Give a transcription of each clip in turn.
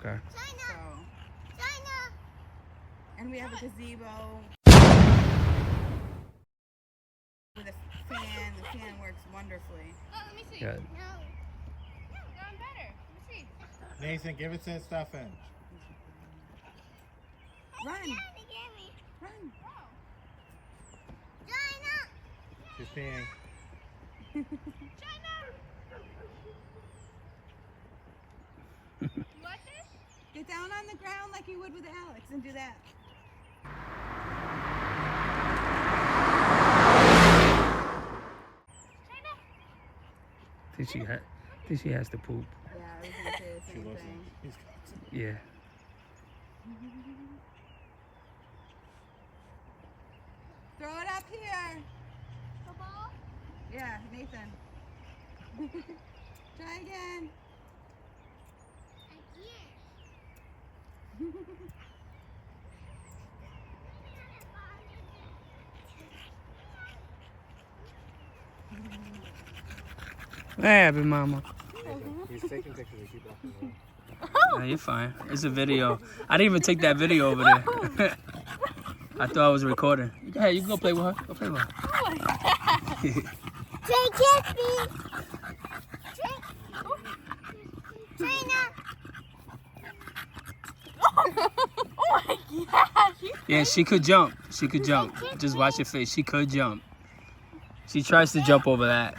Okay. So, and we have a gazebo with a fan. The fan works wonderfully. Oh, let me see. Good. No, I'm better. Let me see. Nathan, give it to Stefan. Run! Run! She's peeing. You want this? Get down on the ground like you would with Alex and do that. Think she has to poop. Yeah, I was gonna say the She same looks thing. like he's got some. Yeah. Throw it up here. The ball? Yeah, Nathan. Try again. What happened, Mama? He's taking pictures of keep walking around. Nah, you're fine. It's a video. I didn't even take that video over there. I thought I was recording. Go ahead, you can go play with her. Go play with her. Oh my gosh. Yeah, she could jump. She could jump. Just watch her face. She could jump. She tries to jump over that.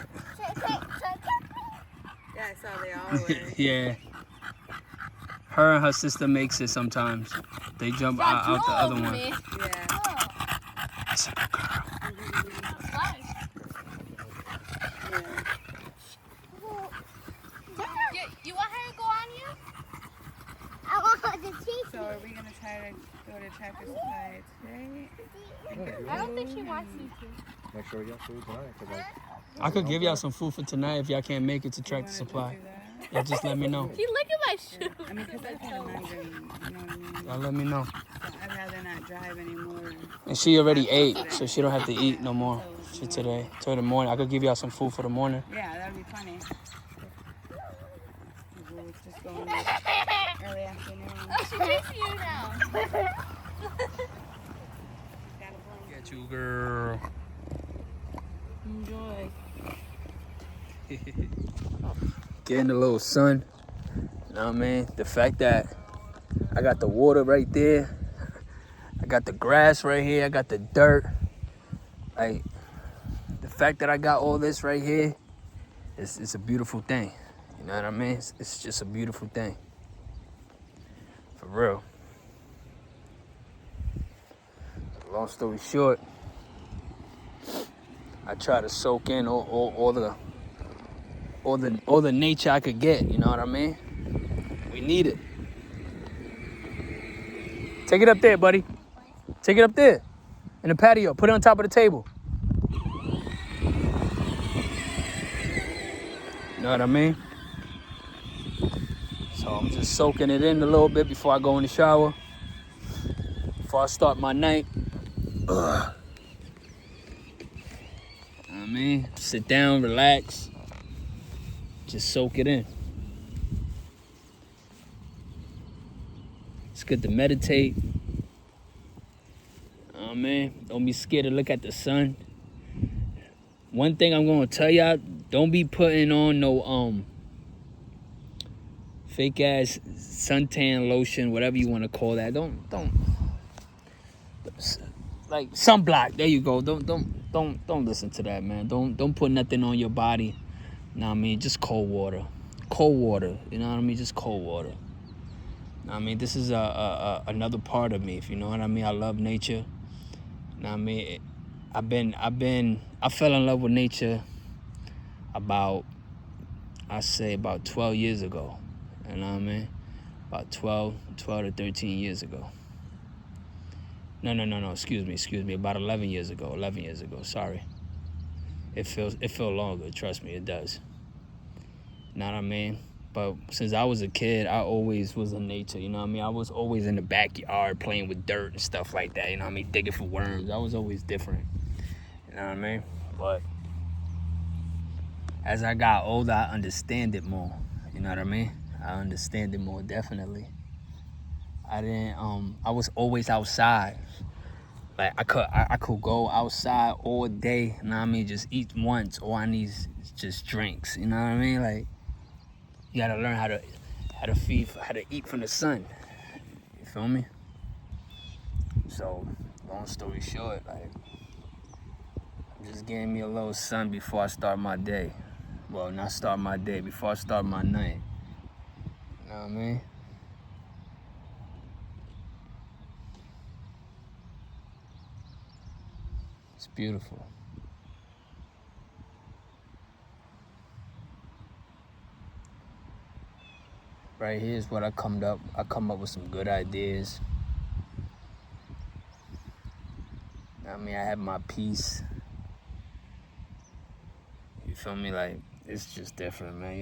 Yeah, I saw they all were. Yeah. Her and her sister makes it sometimes. They jump out the other one. Yeah. That's a good girl. You want her to go on you? So are we gonna try to go to Tractor Supply today? I don't think she wants you to. Make sure we get food tonight. I could give y'all some food for tonight if y'all can't make it to Tractor Supply. Yeah, just let me know. He look at my shoe. I mean, because I kind of migraine, you know what I mean? Y'all let me know. So I'd rather not drive anymore. And she already ate, so she don't have to eat no more for today. Till the morning. I could give y'all some food for the morning. Yeah, that'd be funny. We'll just go in early afternoon. Oh, she's chasing you now. Get you, girl. Enjoy. Getting a little sun. You know what I mean? The fact that I got the water right there. I got the grass right here. I got the dirt. Like, the fact that I got all this right here, it's a beautiful thing. You know what I mean? It's just a beautiful thing. For real. Long story short, I try to soak in all the nature I could get, you know what I mean? We need it. Take it up there, buddy. Take it up there. In the patio. Put it on top of the table. You know what I mean? So I'm just soaking it in a little bit before I go in the shower. Before I start my night. Ugh. You know what I mean? Sit down, relax. Just soak it in. It's good to meditate. You know what I mean? Don't be scared to look at the sun. One thing I'm gonna tell y'all, don't be putting on no fake ass suntan lotion, whatever you want to call that. Don't like sunblock. There you go. Don't listen to that, man. Don't put nothing on your body. You know what I mean? Just cold water. Cold water. You know what I mean? Just cold water. You know what I mean? This is another part of me, if you know what I mean. I love nature. You know what I mean? I fell in love with nature about 12 years ago. You know what I mean? About 12 to 13 years ago. No, excuse me. About 11 years ago, sorry. It feels longer, trust me, it does. You know what I mean? But since I was a kid, I always was in nature, you know what I mean? I was always in the backyard playing with dirt and stuff like that, you know what I mean? Digging for worms. I was always different, you know what I mean? But as I got older, I understand it more, you know what I mean? I understand it more, definitely. I was always outside. Like I could go outside all day, you know what I mean, just eat once, or I need just drinks, you know what I mean? Like, you gotta learn how to eat from the sun. You feel me? So, long story short, like, I'm just getting me a little sun before I start my day. Well, not start my day, before I start my night. You know what I mean? It's beautiful. Right here is what I come up with some good ideas. I mean, I have my peace. You feel me? Like, it's just different, man.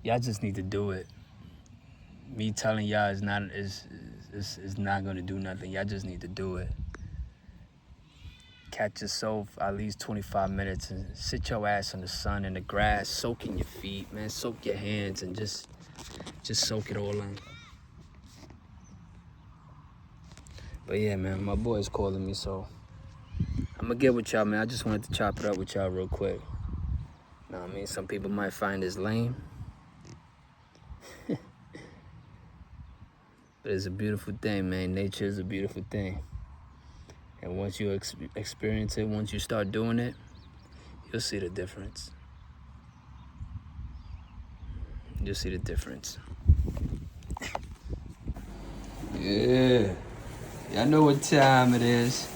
Y'all just need to do it. Me telling y'all is not gonna do nothing. Y'all just need to do it. Catch yourself at least 25 minutes and sit your ass in the sun, in the grass, soaking your feet, man. Soak your hands and just soak it all in. But yeah, man, my boy's calling me, so I'm gonna get with y'all, man. I just wanted to chop it up with y'all real quick. Know what I mean? Some people might find this lame. But it's a beautiful thing, man. Nature is a beautiful thing. And once you experience it, once you start doing it, you'll see the difference. You'll see the difference. Yeah. Y'all know what time it is.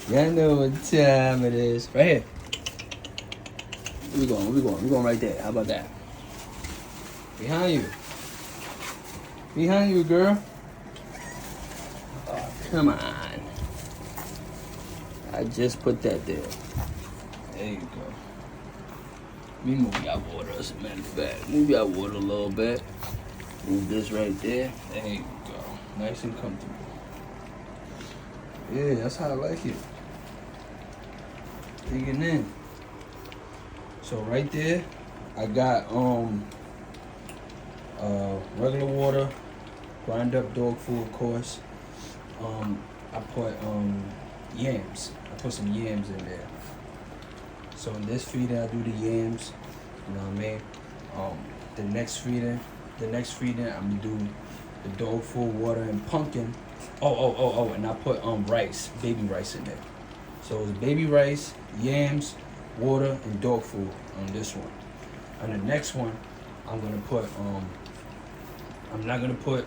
Y'all know what time it is. Right here. Where we going? We're going right there. How about that? Behind you. Behind you, girl. Oh, come on. I just put that there. There you go. Let me move y'all water as a matter of fact. Move y'all water a little bit. Move this right there. There you go. Nice and comfortable. Yeah, that's how I like it. Digging in. So right there, I got regular water, grind up dog food, of course. I put yams. I put some yams in there. So in this feeding, I do the yams. You know what I mean? The next feeding, I'm gonna do the dog food, water, and pumpkin. Oh, and I put rice, baby rice in there. So it's baby rice, yams, water, and dog food on this one. On the next one, I'm gonna put I'm not gonna put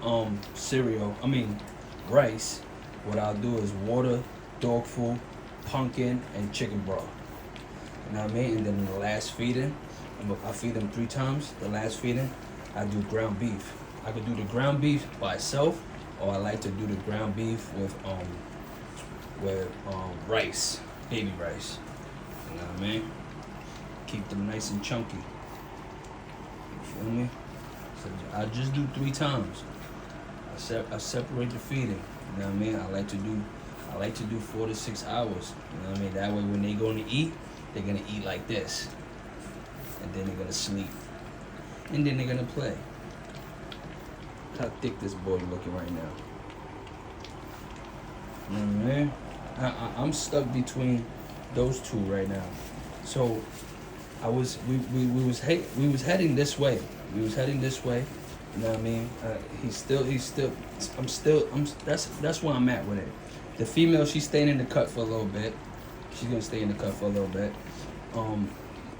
rice. What I'll do is water, dog food, pumpkin, and chicken broth. You know what I mean? And then in the last feeding, I feed them 3 times. The last feeding, I do ground beef. I could do the ground beef by itself, or I like to do the ground beef with rice, baby rice. You know what I mean? Keep them nice and chunky. You feel me? So I just do 3 times. I separate the feeding. You know what I mean? I like to do 4 to 6 hours. You know what I mean? That way when they going to eat, they're gonna eat like this. And then they're gonna sleep. And then they're gonna play. Look how thick this boy looking right now. You know what I mean? I'm stuck between those two right now. So we was heading this way. You know what I mean? That's where I'm at with it. The female, she's staying in the cut for a little bit. She's gonna stay in the cut for a little bit.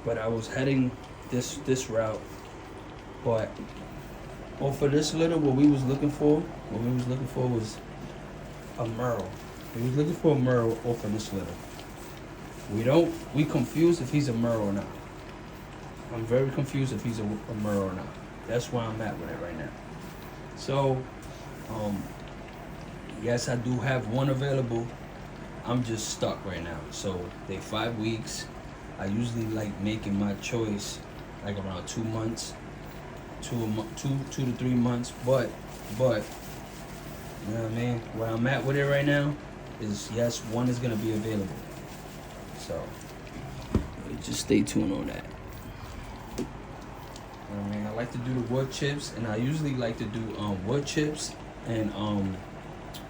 But I was heading this route. But for this litter, what we was looking for was a Merle. We was looking for a Merle off of this litter. We confused if he's a Merle or not. I'm very confused if he's a Merle or not. That's where I'm at with it right now. So, yes, I do have one available. I'm just stuck right now. So they 5 weeks. I usually like making my choice like around 2 months, 2 to 3 months. But you know what I mean? Where I'm at with it right now is yes, one is gonna be available. So just stay tuned on that. You know what I mean? I like to do the wood chips, and I usually like to do wood chips and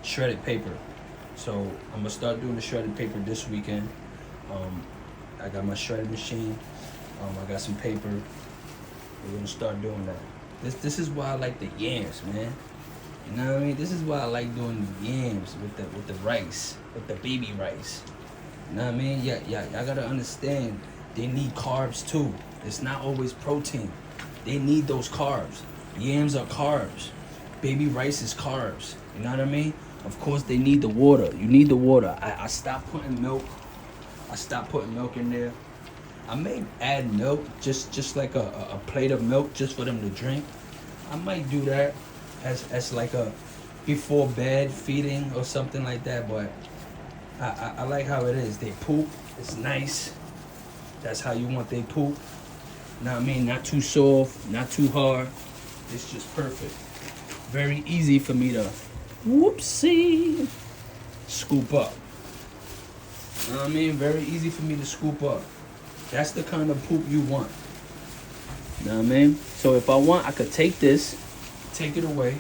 shredded paper. So I'm gonna start doing the shredded paper this weekend. I got my shredded machine. I got some paper. We're gonna start doing that. This is why I like the yams, man. You know what I mean? This is why I like doing the yams with the rice, with the baby rice. You know what I mean? Yeah, y'all gotta understand. They need carbs too. It's not always protein. They need those carbs. Yams are carbs. Baby rice is carbs. You know what I mean? Of course, they need the water. You need the water. I stopped putting milk. I stopped putting milk in there. I may add milk, just like a plate of milk, just for them to drink. I might do that as like a before bed feeding or something like that. But I like how it is. They poop. It's nice. That's how you want they poop. You know what I mean? Not too soft, not too hard. It's just perfect. Very easy for me to, whoopsie, scoop up. You know what I mean? Very easy for me to scoop up. That's the kind of poop you want. You know what I mean? So if I want, I could take this, take it away,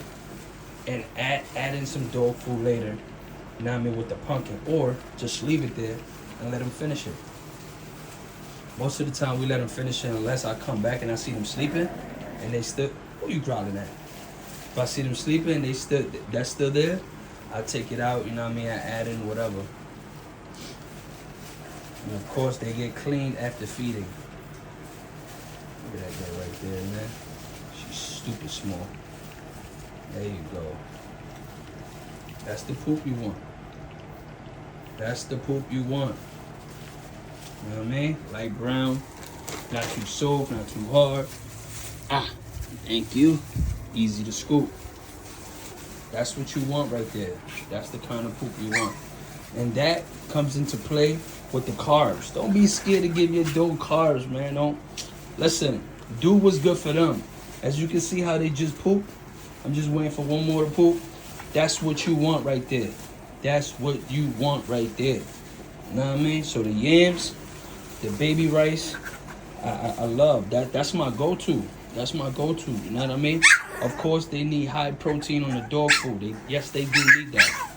and add in some dog food later. You know what I mean? With the pumpkin. Or just leave it there and let them finish it. Most of the time we let them finish it unless I come back and I see them sleeping and they still, what are you growling at? If I see them sleeping and that's still there, I take it out, you know what I mean? I add in whatever. And of course they get cleaned after feeding. Look at that girl right there, man. She's stupid small. There you go. That's the poop you want. That's the poop you want. You know what I mean? Light brown, not too soft, not too hard. Thank you. Easy to scoop. That's what you want right there. That's the kind of poop you want. And that comes into play with the carbs. Don't be scared to give your dog carbs, man. Don't. Listen, do what's good for them. As you can see how they just poop. I'm just waiting for one more to poop. That's what you want right there. That's what you want right there. You know what I mean? So the yams, the baby rice, I love that. That's my go-to. That's my go-to. You know what I mean? Of course, they need high protein on the dog food. Yes, they do need that.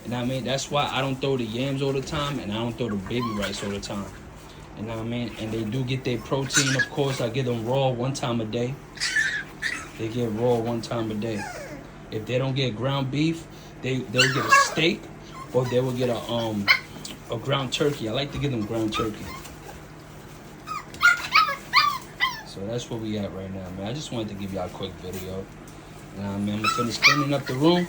You know what I mean? That's why I don't throw the yams all the time, and I don't throw the baby rice all the time. You know what I mean? And they do get their protein. Of course, I give them raw one time a day. They get raw one time a day. If they don't get ground beef, they'll get a steak, or they will get a ground turkey. I like to give them ground turkey. So that's where we at right now, man. I just wanted to give y'all a quick video. You know what I mean? I'm gonna finish cleaning up the room.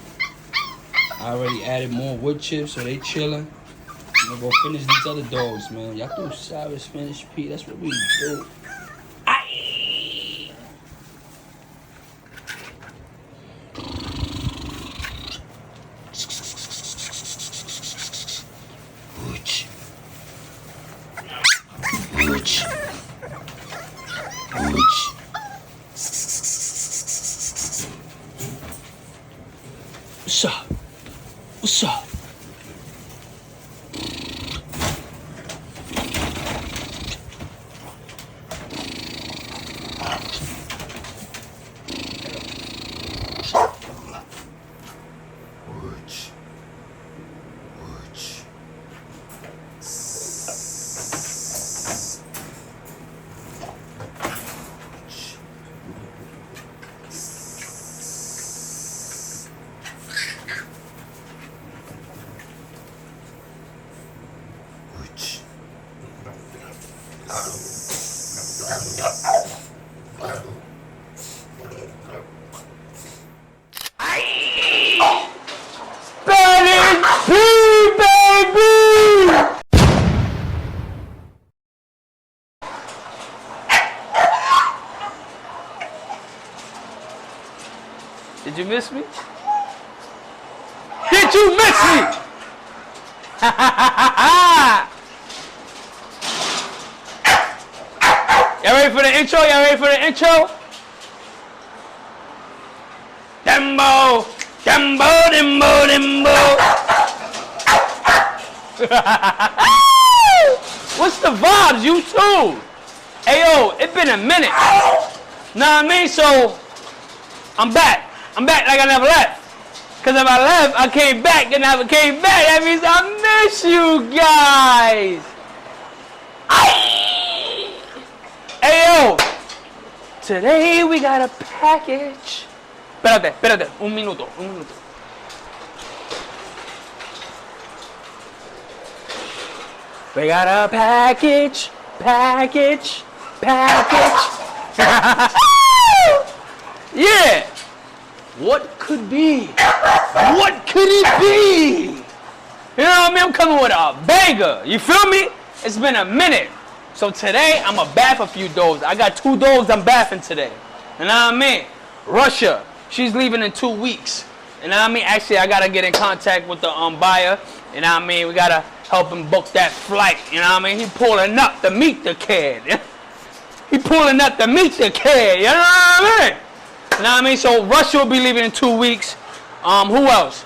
I already added more wood chips, so they chilling. I'm gonna go finish these other dogs, man. Y'all do sour Spanish Pete. That's what we do. What's up? What's up? Did you miss me? Did you miss me? Y'all ready for the intro? Y'all ready for the intro? Dembo, Dembo, Dembo, Dembo. What's the vibes? You too. Hey yo, it been a minute. Know what I mean? So I'm back. I'm back like I never left. Because if I left, I came back, and I came back. That means I miss you guys. Aye. Hey, yo. Today we got a package. Espérate. Un minuto. We got a package. Yeah. What could be? What could it be? You know what I mean? I'm coming with a banger. You feel me? It's been a minute. So today, I'm going to bath a few dogs. I got 2 dogs I'm bathing today. You know what I mean? Russia, she's leaving in 2 weeks. You know what I mean? Actually, I got to get in contact with the buyer. You know what I mean? We got to help him book that flight. You know what I mean? He pulling up to meet the kid. He pulling up to meet the kid. You know what I mean? You know what I mean? So Russia will be leaving in 2 weeks. Who else?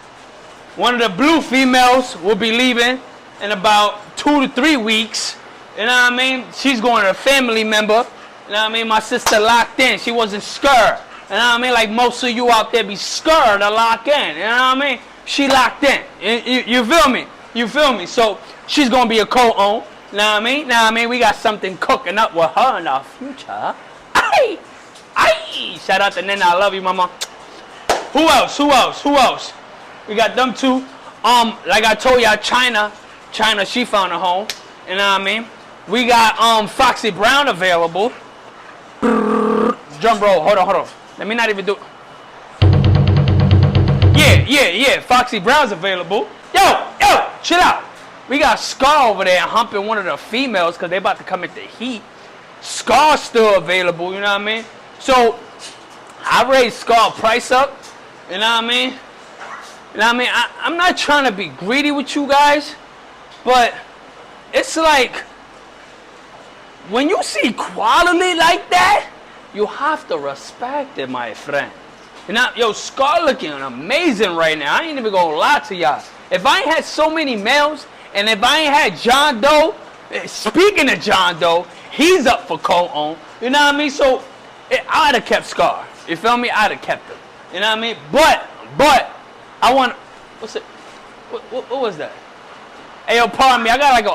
One of the blue females will be leaving in about 2 to 3 weeks. You know what I mean? She's going to a family member. You know what I mean? My sister locked in. She wasn't scared. You know what I mean? Like most of you out there be scared to lock in. You know what I mean? She locked in. You feel me? You feel me? So she's going to be a co-own. You know what I mean? You know what I mean? We got something cooking up with her in our future. Aye! Aye! Shout out to Nina. I love you, mama. Who else? We got them 2. Like I told y'all, China, she found a home. You know what I mean? We got Foxy Brown available. Drum roll. Hold on. Let me not even do. Yeah. Foxy Brown's available. Yo, chill out. We got Scar over there humping one of the females because they about to come into heat. Scar's still available. You know what I mean? So I raised Scar price up. You know what I mean? You know what I mean? I'm not trying to be greedy with you guys, but it's like when you see quality like that, you have to respect it, my friend. You know, yo, Scar looking amazing right now. I ain't even gonna lie to y'all. If I ain't had so many males, and if I ain't had John Doe, speaking of John Doe, he's up for co-own. You know what I mean? So I'd have kept Scar. You feel me? I'd have kept him. You know what I mean? But I want. What's it? What was that? Hey, yo, pardon me. I got like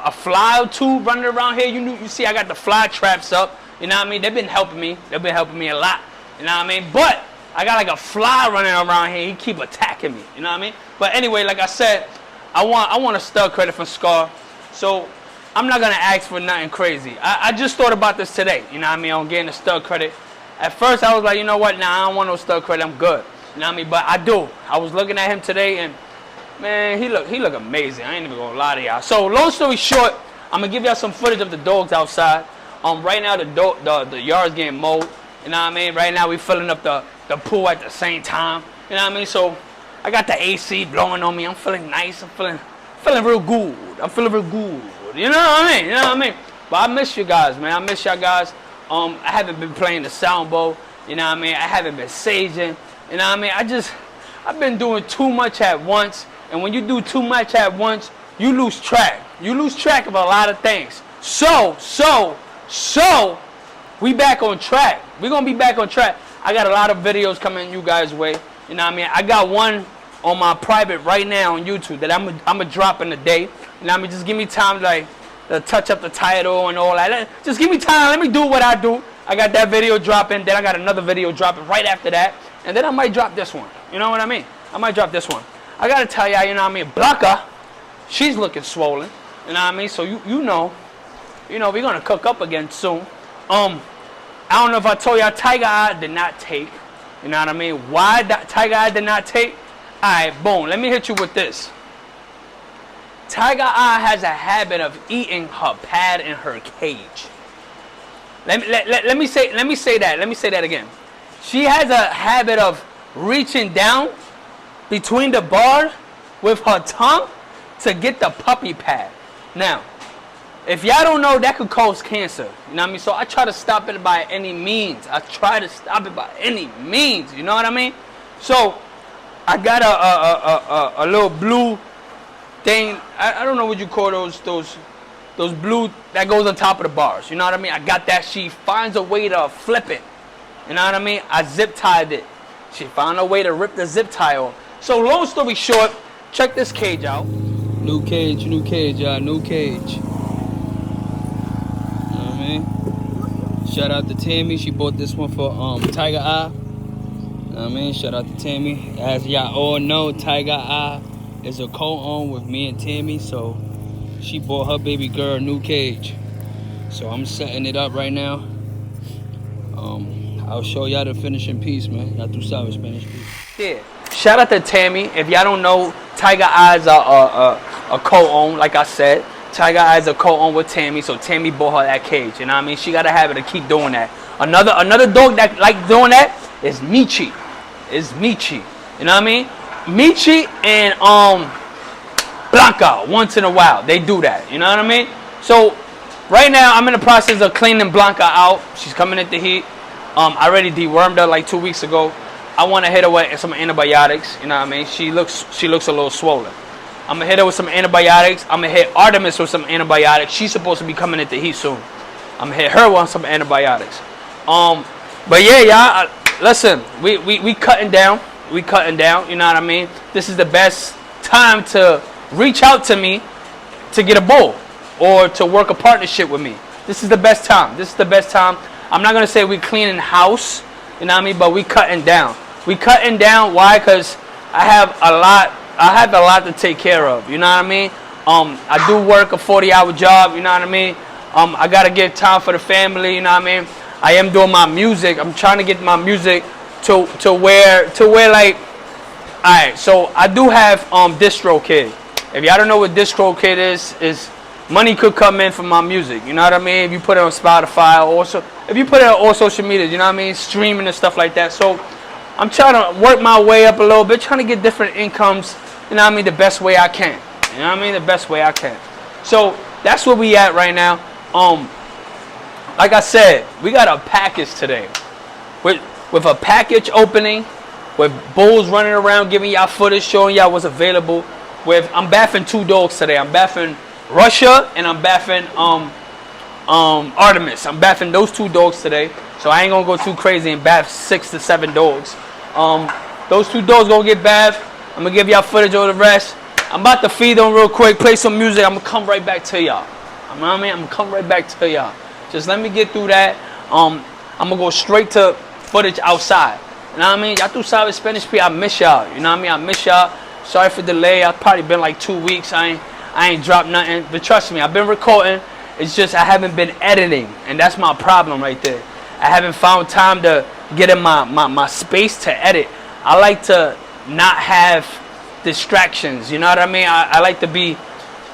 a fly or 2 running around here. You see, I got the fly traps up. You know what I mean? They've been helping me. They've been helping me a lot. You know what I mean? But I got like a fly running around here. He keep attacking me. You know what I mean? But anyway, like I said, I want a stud credit from Scar. So I'm not gonna ask for nothing crazy. I just thought about this today. You know what I mean? On getting a stud credit. At first, I was like, you know what? Nah, I don't want no stud credit. I'm good. You know what I mean? But I do. I was looking at him today, and man, he look amazing. I ain't even gonna lie to y'all. So long story short, I'm gonna give y'all some footage of the dogs outside. Right now the yard's getting mowed. You know what I mean? Right now we filling up the pool at the same time. You know what I mean? So I got the AC blowing on me. I'm feeling nice. I'm feeling real good. I'm feeling real good. You know what I mean? You know what I mean? But I miss you guys, man. I miss y'all guys. I haven't been playing the sound bowl. You know what I mean? I haven't been saging. You know what I mean? I've been doing too much at once. And when you do too much at once, you lose track. You lose track of a lot of things. So, we back on track. We're going to be back on track. I got a lot of videos coming you guys' way. You know what I mean? I got one on my private right now on YouTube that I'm going to drop in a day. You know what I mean? Just give me time to touch up the title and all that. Just give me time. Let me do what I do. I got that video dropping. Then I got another video dropping right after that. And then I might drop this one. You know what I mean? I might drop this one. I got to tell y'all, you know what I mean? Blanca, she's looking swollen. You know what I mean? So you know, we're going to cook up again soon. I don't know if I told y'all, Tiger Eye did not take. You know what I mean? Why Tiger Eye did not take? Alright, boom. Let me hit you with this. Tiger Eye has a habit of eating her pad in her cage. Let me say that. Let me say that again. She has a habit of reaching down between the bar with her tongue to get the puppy pad. Now, if y'all don't know, that could cause cancer. You know what I mean? So I try to stop it by any means. You know what I mean? So I got a little blue thing. I don't know what you call those blue that goes on top of the bars. You know what I mean? I got that. She finds a way to flip it. You know what I mean? I zip tied it. She found a way to rip the zip tie off. So long story short, check this cage out. New cage, y'all. New cage. You know what I mean? Shout out to Tammy. She bought this one for Tiger Eye. You know what I mean? Shout out to Tammy. As y'all all know, Tiger Eye is a co-own with me and Tammy. So she bought her baby girl a new cage. So I'm setting it up right now. I'll show y'all the finishing piece, man. Y'all do savage Spanish piece. Yeah. Shout out to Tammy. If y'all don't know, Tiger Eyes are a co-own, like I said. Tiger Eyes are co-own with Tammy, so Tammy bought her that cage. You know what I mean? She gotta have it to keep doing that. Another dog that like doing that is Michi. You know what I mean? Michi and Blanca, once in a while, they do that. You know what I mean? So right now, I'm in the process of cleaning Blanca out. She's coming into heat. I already dewormed her like 2 weeks ago. I want to hit her with some antibiotics. You know what I mean? She looks a little swollen. I'm gonna hit her with some antibiotics. I'm gonna hit Artemis with some antibiotics. She's supposed to be coming into heat soon. I'm gonna hit her with some antibiotics. But yeah, y'all, listen, we cutting down. We cutting down. You know what I mean? This is the best time to reach out to me to get a bull or to work a partnership with me. This is the best time. This is the best time. I'm not gonna say we cleaning house. You know what I mean? But we cutting down. We cutting down. Why? Because I have a lot to take care of. You know what I mean? I do work a 40-hour job. You know what I mean? I gotta give time for the family. You know what I mean? I am doing my music. I'm trying to get my music to where like. All right. So I do have DistroKid. If y'all don't know what DistroKid is money could come in from my music. You know what I mean? If you put it on Spotify, also if you put it on all social media, you know what I mean? Streaming and stuff like that. So I'm trying to work my way up a little bit, trying to get different incomes, you know what I mean, the best way I can. You know what I mean? The best way I can. So that's where we at right now. Like I said, we got a package today. With a package opening, with bulls running around giving y'all footage, showing y'all what's available. I'm bathing 2 dogs today. I'm bathing Russia and I'm bathing Artemis. I'm bathing those 2 dogs today. So I ain't gonna go too crazy and bath 6 to 7 dogs. Those 2 dogs gonna get bathed. I'm gonna give y'all footage of the rest. I'm about to feed them real quick, play some music. I'm gonna come right back to y'all. You know what I mean? I'm gonna come right back to y'all. Just let me get through that. I'm gonna go straight to footage outside. You know what I mean? Y'all do savage Spanish people. I miss y'all. You know what I mean? I miss y'all. Sorry for the delay. I've probably been like 2 weeks. I ain't dropped nothing. But trust me, I've been recording. It's just I haven't been editing, and that's my problem right there. I haven't found time to get in my space to edit. I like to not have distractions. You know what I mean? I like to be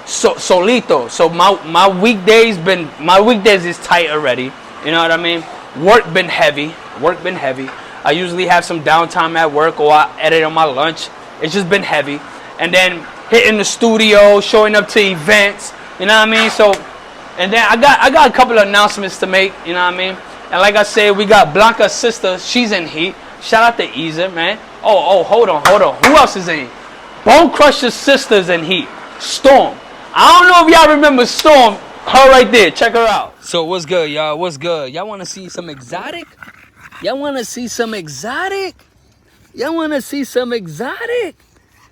solito. So my weekdays is tight already. You know what I mean? Work been heavy. I usually have some downtime at work or I edit on my lunch. It's just been heavy. And then hitting the studio, showing up to events. You know what I mean? So, and then I got a couple of announcements to make. You know what I mean? And like I said, we got Blanca's sister. She's in heat. Shout out to Isa, man. Oh, hold on. Who else is in heat? Bone Crusher's sister's in heat. Storm. I don't know if y'all remember Storm. Her right there. Check her out. So what's good, y'all? What's good? Y'all want to see some exotic?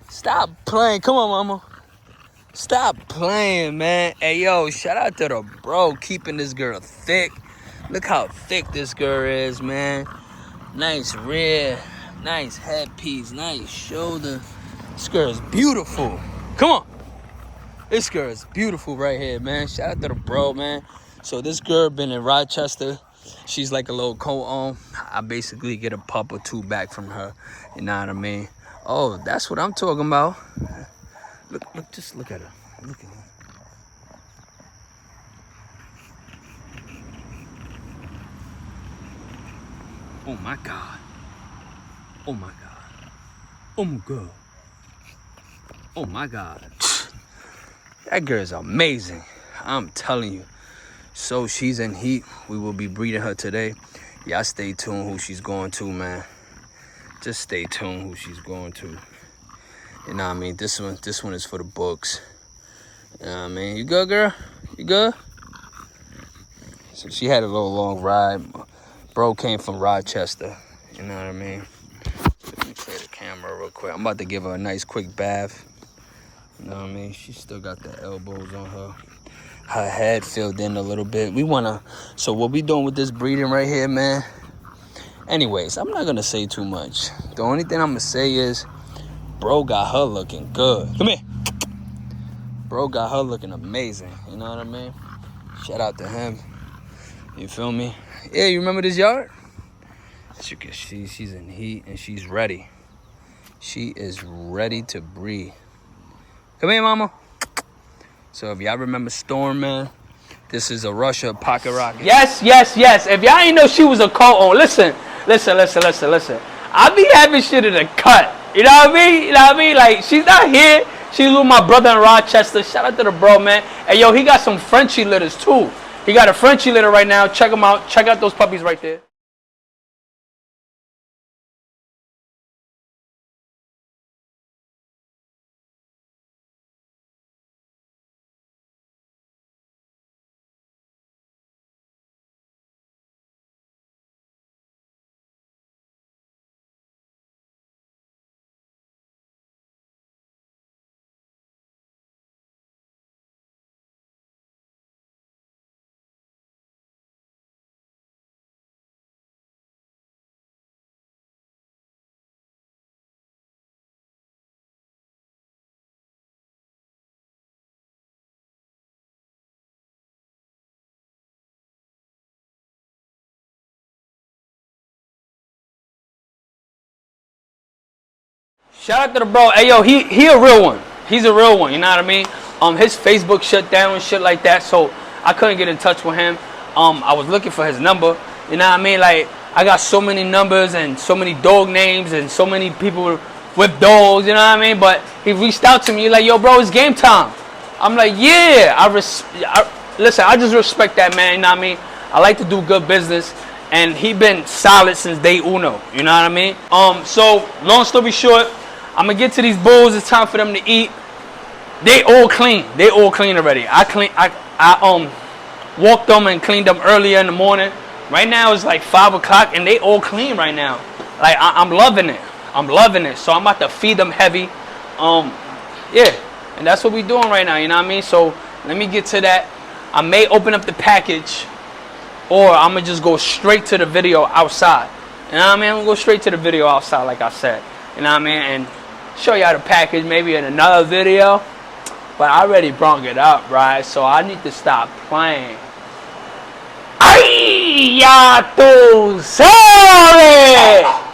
Stop playing. Come on, mama. Stop playing, man. Hey, yo, shout out to the bro keeping this girl thick. Look how thick this girl is, man. Nice rear, nice headpiece, nice shoulder. This girl is beautiful. Come on. This girl is beautiful right here, man. Shout out to the bro, man. So this girl been in Rochester. She's like a little co-own. I basically get a pup or 2 back from her. You know what I mean? Oh, that's what I'm talking about. Look, just look at her. Look at her. Oh my God. Oh my God. Oh my God. Oh my God. That girl is amazing. I'm telling you. So she's in heat. We will be breeding her today. Y'all stay tuned who she's going to, man. Just stay tuned who she's going to. You know what I mean? This one is for the books. You know what I mean? You good, girl? You good? So she had a little long ride. Bro came from Rochester. You know what I mean? Let me clear the camera real real quick. I'm about to give her a nice quick bath. You know what I mean? She still got the elbows on her. Her head filled in a little bit. So what we doing with this breeding right here, man? Anyways, I'm not going to say too much. The only thing I'm going to say is, bro got her looking good. Come here. Bro got her looking amazing. You know what I mean? Shout out to him. You feel me? Yeah, you remember this yard? As you can see, she's in heat and she's ready. She is ready to breed. Come here, mama. So if y'all remember Storm, man, this is a Russia pocket rocket. Yes. If y'all ain't know she was a co-owner, listen. I be having shit in the cut. You know what I mean? Like, she's not here. She's with my brother in Rochester. Shout out to the bro, man. Hey, yo, he got some Frenchie litters, too. He got a Frenchie litter right now. Check him out. Check out those puppies right there. Shout out to the bro. Hey, yo, he a real one. He's a real one, you know what I mean? His Facebook shut down and shit like that, so I couldn't get in touch with him. I was looking for his number, you know what I mean? Like, I got so many numbers and so many dog names and so many people with dogs, you know what I mean? But he reached out to me like, yo, bro, it's game time. I'm like, yeah, listen, I just respect that, man, you know what I mean? I like to do good business. And he been solid since day uno, you know what I mean? So, long story short, I'm gonna get to these bulls. It's time for them to eat. They all clean. They all clean already. I walked them and cleaned them earlier in the morning. Right now it's like 5 o'clock and they all clean right now. Like I'm loving it. I'm loving it. So I'm about to feed them heavy. Yeah, and that's what we doing right now. You know what I mean? So let me get to that. I may open up the package, or I'm gonna just go straight to the video outside. You know what I mean? I'm gonna go straight to the video outside, like I said. You know what I mean? And show y'all the package maybe in another video. But I already brung it up, right? So I need to stop playing. ¡Ay, ya tú sabes!